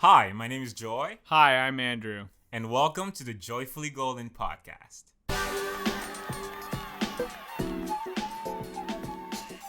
Hi, my name is Joy, Hi, I'm Andrew. and welcome to the Joyfully Golden podcast.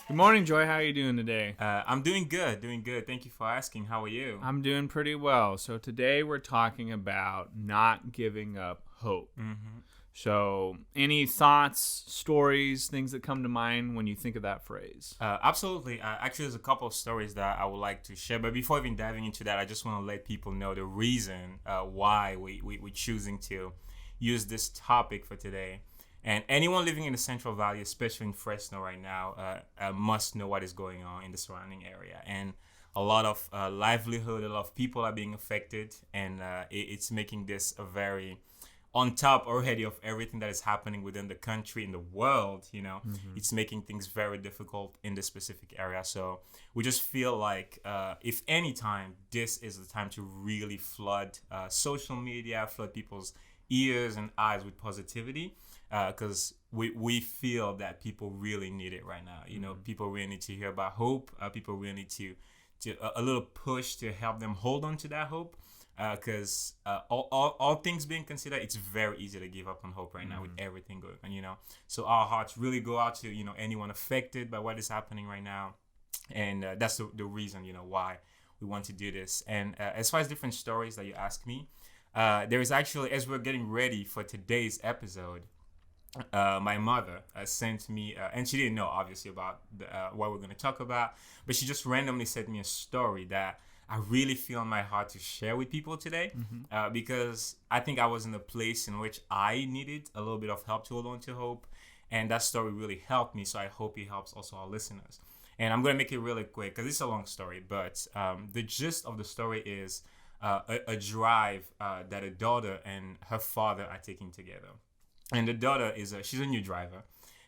Good morning, Joy. How are you doing today? I'm doing good. Thank you for asking. How are you? I'm doing pretty well. So today we're talking about not giving up hope. Mm-hmm. So any thoughts, stories, things that come to mind when you think of that phrase? Absolutely. Actually, there's a couple of stories that I would like to share. But before even diving into that, I just want to let people know the reason why we're choosing to use this topic for today. And anyone living in the Central Valley, especially in Fresno right now, must know what is going on in the surrounding area. And a lot of livelihood, a lot of people are being affected. And it's making this a very on top already of everything that is happening within the country, in the world, it's making things very difficult in this specific area. So we just feel like if any time, this is the time to really flood social media, flood people's ears and eyes with positivity, because we feel that people really need it right now. People really need to hear about hope. People really need to a little push to help them hold on to that hope. Because all things being considered, it's very easy to give up on hope right now with everything going on, So our hearts really go out to, anyone affected by what is happening right now. And that's the reason, why we want to do this. And as far as different stories that you ask me, there is actually, as we're getting ready for today's episode, my mother sent me, and she didn't know, obviously, about what we're going to talk about, but she just randomly sent me a story that I really feel in my heart to share with people today, because I think I was in a place in which I needed a little bit of help to hold on to hope, and that story really helped me, so I hope it helps also our listeners. And I'm going to make it really quick because it's a long story, but the gist of the story is a drive that a daughter and her father are taking together. And the daughter she's a new driver.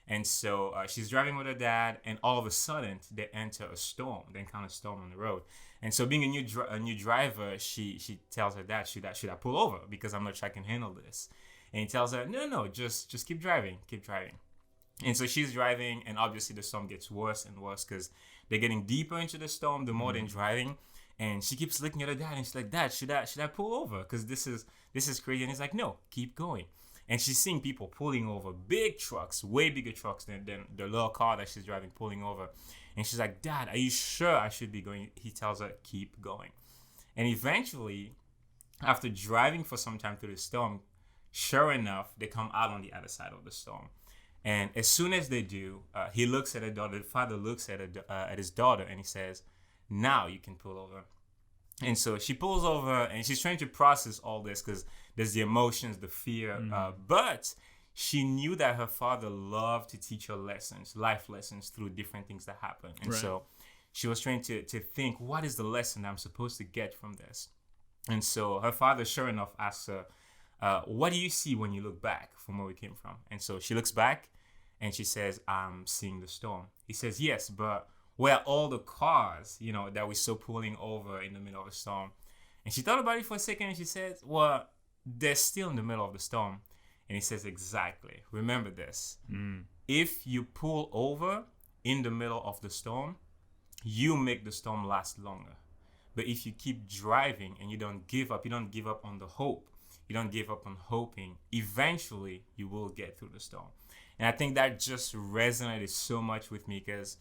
And so she's driving with her dad, and all of a sudden they enter a storm. They encounter a storm on the road. And so being a new driver, she tells her dad, should I pull over because I'm not sure I can handle this. And he tells her, no, just keep driving. And so she's driving, and obviously the storm gets worse and worse because they're getting deeper into the storm the more they're driving. And she keeps looking at her dad, and she's like, Dad, should I pull over? Because this is crazy. And he's like, no, keep going. And she's seeing people pulling over, big trucks, way bigger trucks than the little car that she's driving, pulling over. And she's like, Dad, are you sure I should be going? He tells her, keep going. And eventually, after driving for some time through the storm, sure enough, they come out on the other side of the storm. And as soon as they do, he looks at her daughter. The father looks at his daughter, and he says, now you can pull over. And so she pulls over, and she's trying to process all this because there's the emotions, the fear. But she knew that her father loved to teach her lessons, life lessons through different things that happen. And so she was trying to think, what is the lesson I'm supposed to get from this? And so her father, sure enough, asks her, what do you see when you look back from where we came from? And so she looks back, and she says, I'm seeing the storm. He says, yes, but where are all the cars, that we saw pulling over in the middle of a storm? And she thought about it for a second, and she said, well, they're still in the middle of the storm. And he says, exactly. Remember this. If you pull over in the middle of the storm, you make the storm last longer. But if you keep driving and you don't give up on the hope, you don't give up on hoping, eventually you will get through the storm. And I think that just resonated so much with me because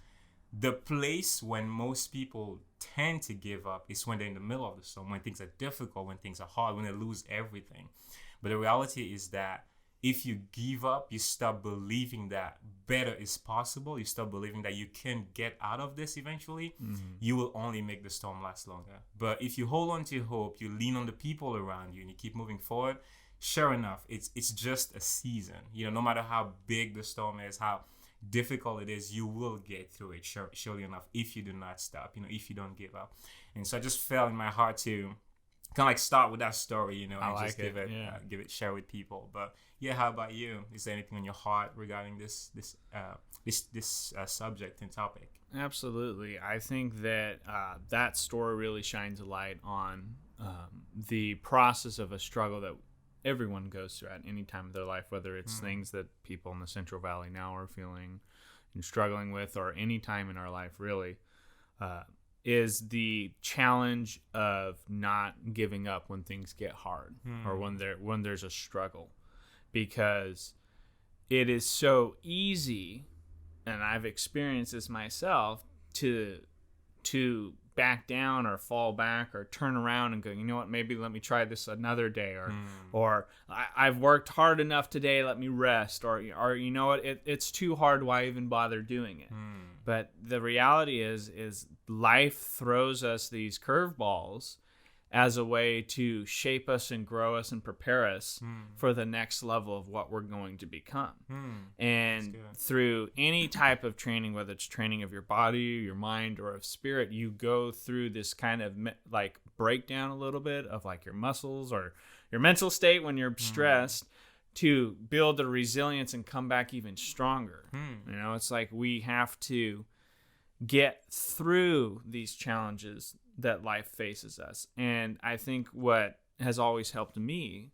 the place when most people tend to give up is when they're in the middle of the storm, when things are difficult, when things are hard, when they lose everything. But the reality is that if you give up, you stop believing that better is possible. You stop believing that you can get out of this eventually. You will only make the storm last longer. But if you hold on to hope, you lean on the people around you, and you keep moving forward, sure enough, it's just a season. No matter how big the storm is, how difficult it is, you will get through it, surely enough, if you do not stop, if you don't give up. And so I just felt in my heart to kind of like start with that story, and I like just give it, share with people. But yeah, how about you? Is there anything on your heart regarding this subject and topic? Absolutely. I think that that story really shines a light on the process of a struggle that everyone goes through at any time of their life, whether it's things that people in the Central Valley now are feeling and struggling with, or any time in our life, really. is the challenge of not giving up when things get hard or when there's a struggle, because it is so easy, and I've experienced this myself, to back down or fall back or turn around and go, you know what, maybe let me try this another day, or I've worked hard enough today, let me rest, or you know what, it's too hard, why even bother doing it? But the reality is life throws us these curveballs as a way to shape us and grow us and prepare us for the next level of what we're going to become. And through any type of training, whether it's training of your body, your mind, or of spirit, you go through this kind of like breakdown a little bit of like your muscles or your mental state when you're stressed, to build the resilience and come back even stronger. You know, it's like we have to get through these challenges that life faces us. And I think what has always helped me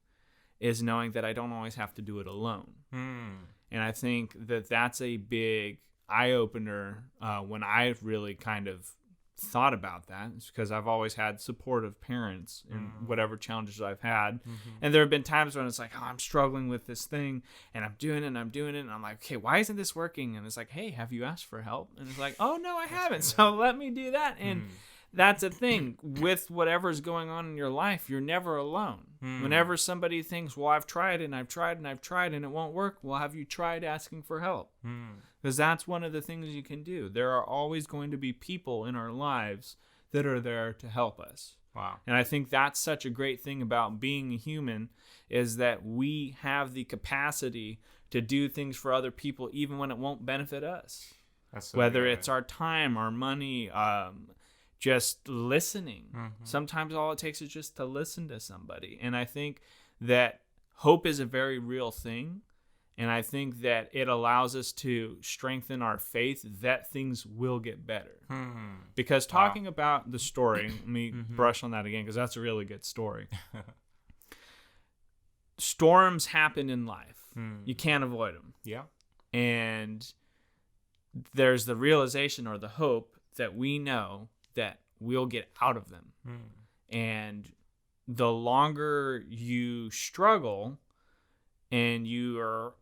is knowing that I don't always have to do it alone. And I think that that's a big eye-opener when I really kind of thought about that. It's because I've always had supportive parents in whatever challenges I've had. And there have been times when it's like, oh, I'm struggling with this thing and I'm doing it and I'm like, okay, why isn't this working? And it's like, hey, have you asked for help? And it's like, oh no, I haven't. So let me do that. And that's a thing with whatever's going on in your life. You're never alone. Whenever somebody thinks, well, I've tried and I've tried and I've tried and it won't work, well, have you tried asking for help? Because that's one of the things you can do. There are always going to be people in our lives that are there to help us. Wow. And I think that's such a great thing about being a human, is that we have the capacity to do things for other people even when it won't benefit us. That's so Whether good. it's our time, our money, just listening. Sometimes all it takes is just to listen to somebody. And I think that hope is a very real thing. And I think that it allows us to strengthen our faith that things will get better. Because talking about the story, let me brush on that again, because that's a really good story. Storms happen in life. You can't avoid them. Yeah. And there's the realization or the hope that we know that we'll get out of them. And the longer you struggle and you are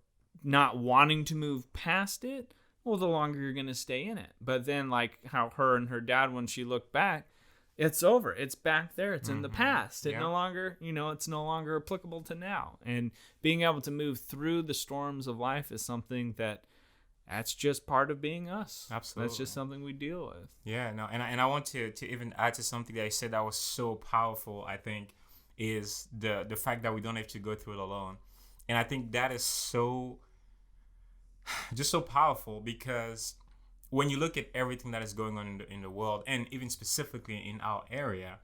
not wanting to move past it, well, the longer you're going to stay in it. But then, like how her and her dad, when she looked back, it's over. It's back there. It's in the past. It no longer, it's no longer applicable to now. And being able to move through the storms of life is something that's just part of being us. Absolutely. That's just something we deal with. Yeah, no, and I want to even add to something that I said that was so powerful, I think, is the fact that we don't have to go through it alone. And I think that is so powerful, because when you look at everything that is going on in the world, and even specifically in our area,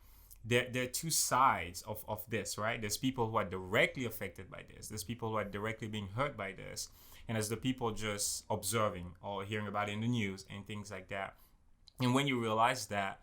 there are two sides of this, right? There's people who are directly affected by this. There's people who are directly being hurt by this. And there's the people just observing or hearing about it in the news and things like that. And when you realize that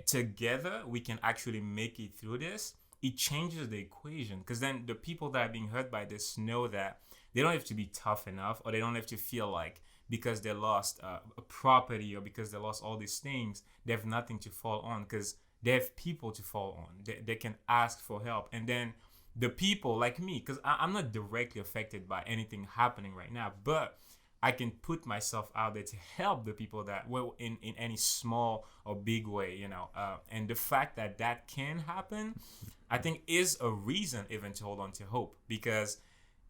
together we can actually make it through this, it changes the equation. Because then the people that are being hurt by this know that they don't have to be tough enough, or they don't have to feel like because they lost a property or because they lost all these things, they have nothing to fall on, because they have people to fall on. They can ask for help. And then the people like me, because I'm not directly affected by anything happening right now, but I can put myself out there to help the people that, well, in any small or big way, and the fact that can happen, I think is a reason even to hold on to hope, because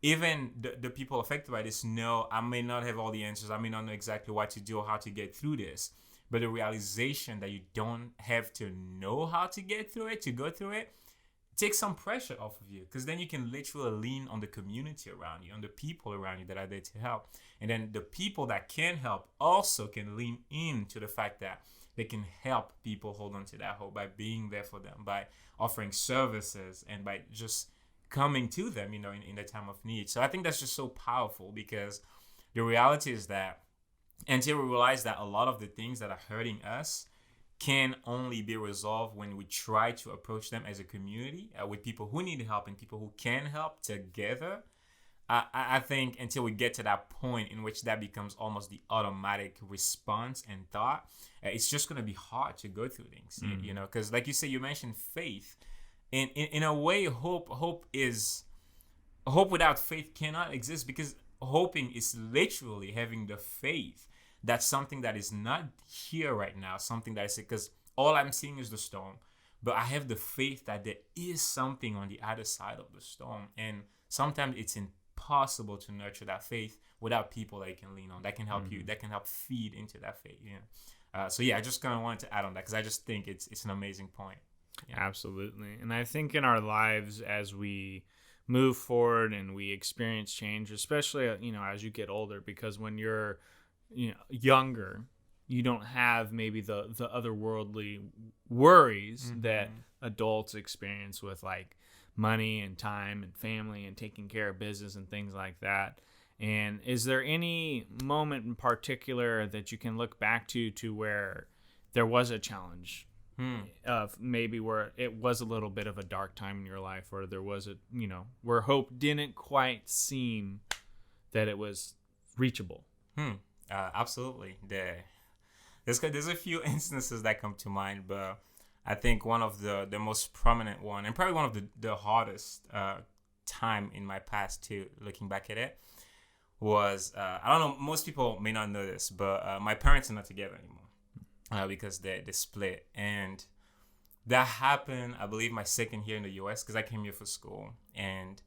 even the people affected by this know I may not have all the answers. I may not know exactly what to do or how to get through this, but the realization that you don't have to know how to get through it, to go through it, take some pressure off of you, because then you can literally lean on the community around you, on the people around you that are there to help. And then the people that can help also can lean into the fact that they can help people hold on to that hope by being there for them, by offering services, and by just coming to them, in the time of need. So I think that's just so powerful, because the reality is that until we realize that a lot of the things that are hurting us can only be resolved when we try to approach them as a community, with people who need help and people who can help together, I think until we get to that point in which that becomes almost the automatic response and thought, it's just going to be hard to go through things, you know, because like you say, you mentioned faith. In a way, hope without faith cannot exist, because hoping is literally having the faith that something that is not here right now, something that is, because all I'm seeing is the storm, but I have the faith that there is something on the other side of the storm. And sometimes it's impossible to nurture that faith without people that you can lean on, that can help you, that can help feed into that faith. So yeah, I just kind of wanted to add on that because I just think it's an amazing point. Yeah. Absolutely. And I think in our lives, as we move forward and we experience change, especially, as you get older, because when you're, younger, you don't have maybe the otherworldly worries that adults experience with, like, money and time and family and taking care of business and things like that. And is there any moment in particular that you can look back to where there was a challenge of maybe where it was a little bit of a dark time in your life, or there was where hope didn't quite seem that it was reachable? Absolutely. There's a few instances that come to mind, but I think one of the most prominent one, and probably one of the hardest time in my past too, looking back at it, was I don't know, most people may not know this, but my parents are not together anymore because they split. And that happened, I believe, my second year in the US, because I came here for school, and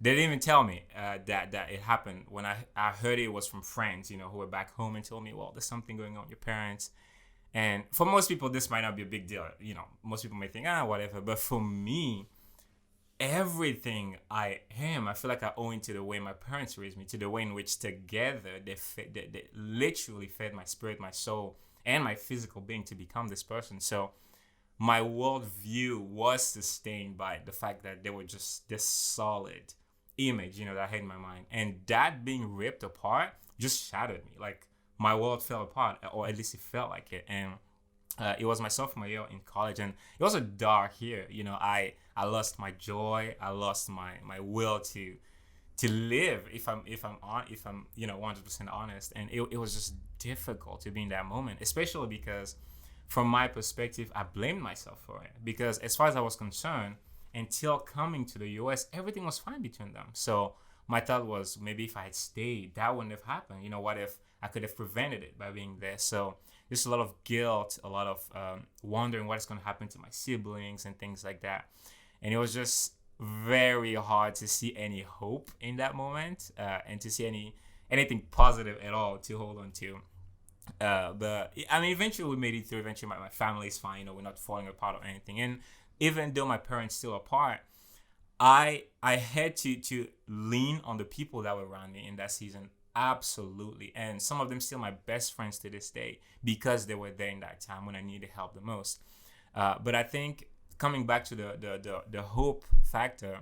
they didn't even tell me that it happened. When I heard it was from friends, who were back home, and told me, well, there's something going on with your parents. And for most people, this might not be a big deal. Most people may think, whatever. But for me, everything I am, I feel like I owe it to the way my parents raised me, to the way in which together they literally fed my spirit, my soul, and my physical being to become this person. So my worldview was sustained by the fact that they were just this solid image, that I had in my mind. And that being ripped apart just shattered me. Like, my world fell apart, or at least it felt like it. And it was my sophomore year in college, and it was a dark year. I lost my joy. I lost my will to live, if I'm 100% honest. And it was just difficult to be in that moment, especially because from my perspective, I blamed myself for it, because as far as I was concerned, until coming to the US, everything was fine between them. So my thought was, maybe if I had stayed, that wouldn't have happened. What if I could have prevented it by being there? So there's a lot of guilt, a lot of wondering what is going to happen to my siblings and things like that. And it was just very hard to see any hope in that moment, and to see anything positive at all to hold on to. But I mean, eventually we made it through. Eventually my family is fine. We're not falling apart or anything. And even though my parents still apart, I had to lean on the people that were around me in that season. Absolutely. And some of them still my best friends to this day, because they were there in that time when I needed help the most. But I think coming back to the hope factor,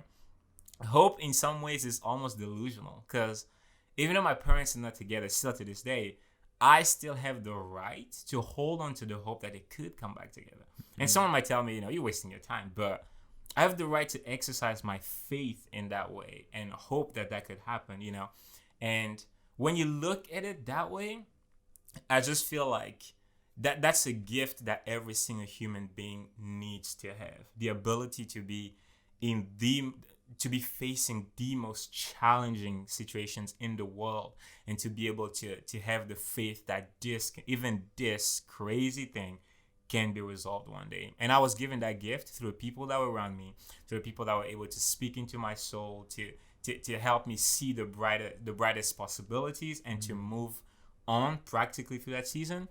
hope in some ways is almost delusional, because even though my parents are not together still to this day, I still have the right to hold on to the hope that it could come back together. And someone might tell me, you're wasting your time, but I have the right to exercise my faith in that way and hope that could happen, And when you look at it that way, I just feel like that's a gift that every single human being needs to have. The ability to be facing the most challenging situations in the world, and to be able to have the faith that even this crazy thing can be resolved one day. And I was given that gift through the people that were around me, through the people that were able to speak into my soul, to help me see the brightest possibilities, and to move on practically through that season.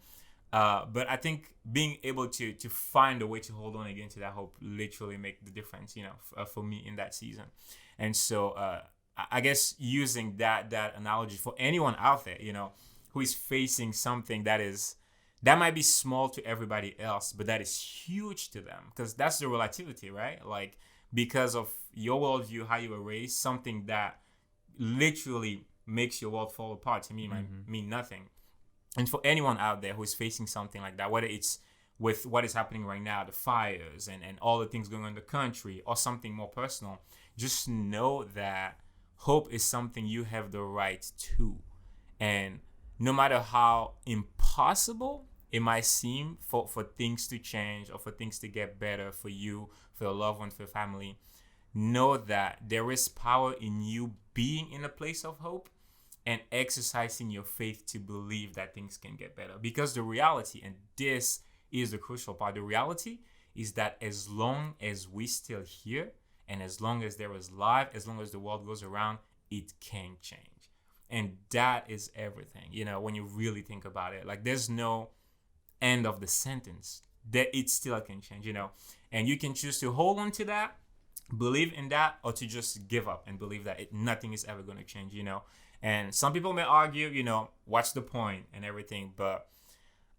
But I think being able to find a way to hold on again to that hope literally make the difference, for me in that season. And so I guess using that analogy for anyone out there, who is facing something that might be small to everybody else, but that is huge to them, because that's the relativity, right? Like, because of your worldview, how you were raised, something that literally makes your world fall apart to me might mean nothing. And for anyone out there who is facing something like that, whether it's with what is happening right now, the fires and all the things going on in the country, or something more personal, just know that hope is something you have the right to. And no matter how impossible it might seem for things to change or for things to get better for you, for your loved ones, for your family, know that there is power in you being in a place of hope and exercising your faith to believe that things can get better. Because the reality, and this is the crucial part, the reality is that as long as we still here, and as long as there is life, as long as the world goes around, it can change. And that is everything, when you really think about it. Like, there's no end of the sentence, that it still can change, and you can choose to hold on to that, believe in that, or to just give up and believe that nothing is ever going to change, and some people may argue, what's the point and everything, but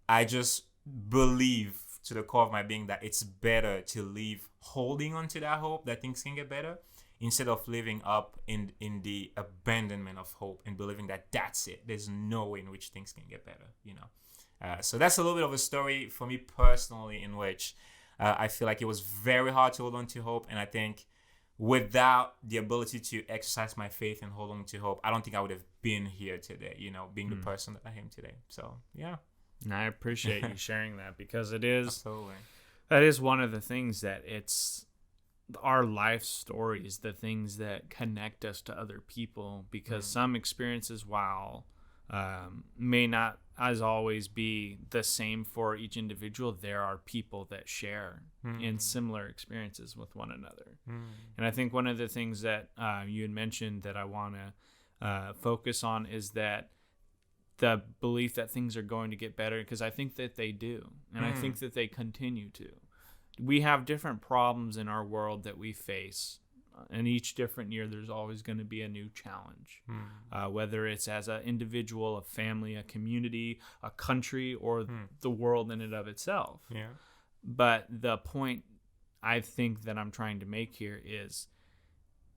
I just believe to the core of my being that it's better to live holding on to that hope that things can get better, instead of living up in the abandonment of hope and believing that that's it, there's no way in which things can get better, so that's a little bit of a story for me personally, in which I feel like it was very hard to hold on to hope. And I think without the ability to exercise my faith and hold on to hope, I don't think I would have been here today, being the person that I am today. So, yeah. And I appreciate you sharing that, because it is, absolutely, that is one of the things that it's our life stories, the things that connect us to other people, because some experiences, while may not as always be the same for each individual, there are people that share in similar experiences with one another. And I think one of the things that you had mentioned that I want to focus on is that the belief that things are going to get better, because I think that they do, and I think that they continue to. We have different problems in our world that we face, and each different year there's always going to be a new challenge, whether it's as an individual, a family, a community, a country, or the world in and of itself. Yeah. But the point I think that I'm trying to make here is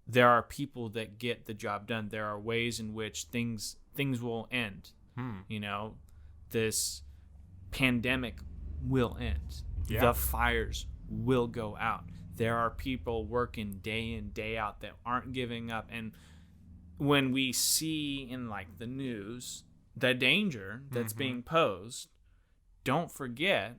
there are people that get the job done. There are ways in which things will end. This pandemic will end. Yeah. The fires will go out. There are people working day in, day out that aren't giving up. And when we see in like the news the danger that's being posed, don't forget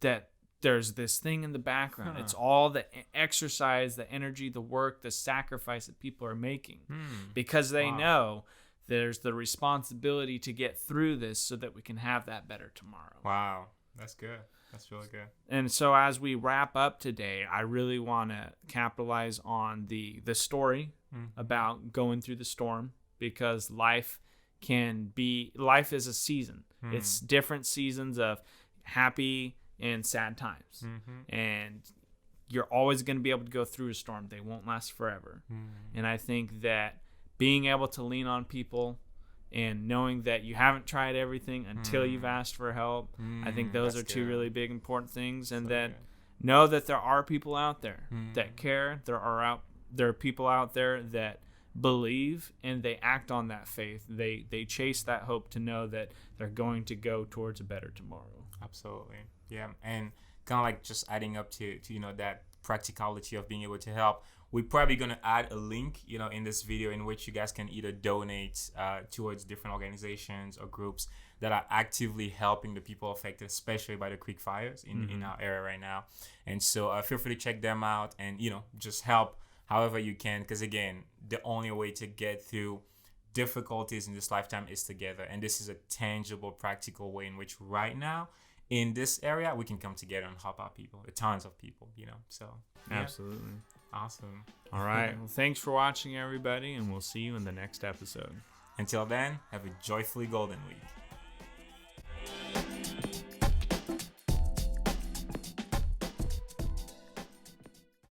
that there's this thing in the background. It's all the exercise, the energy, the work, the sacrifice that people are making, because they know there's the responsibility to get through this so that we can have that better tomorrow. Wow, that's good. That's really good. And so as we wrap up today, I really want to capitalize on the story about going through the storm, because life is a season. It's different seasons of happy and sad times. And you're always going to be able to go through a storm. They won't last forever. And I think that being able to lean on people and knowing that you haven't tried everything until you've asked for help, I think those are two really big important things. And that know that there are people out there that care. There are people out there that believe, and they act on that faith. They chase that hope to know that they're going to go towards a better tomorrow. Absolutely. Yeah. And kind of like just adding up to that practicality of being able to help, we're probably going to add a link, in this video, in which you guys can either donate towards different organizations or groups that are actively helping the people affected, especially by the creek fires in our area right now. And so feel free to check them out and, just help however you can. Because again, the only way to get through difficulties in this lifetime is together. And this is a tangible, practical way in which right now in this area, we can come together and help out people, tons of people, so. Yeah. Absolutely. Awesome. All right. Well, thanks for watching, everybody, and we'll see you in the next episode. Until then, have a joyfully golden week.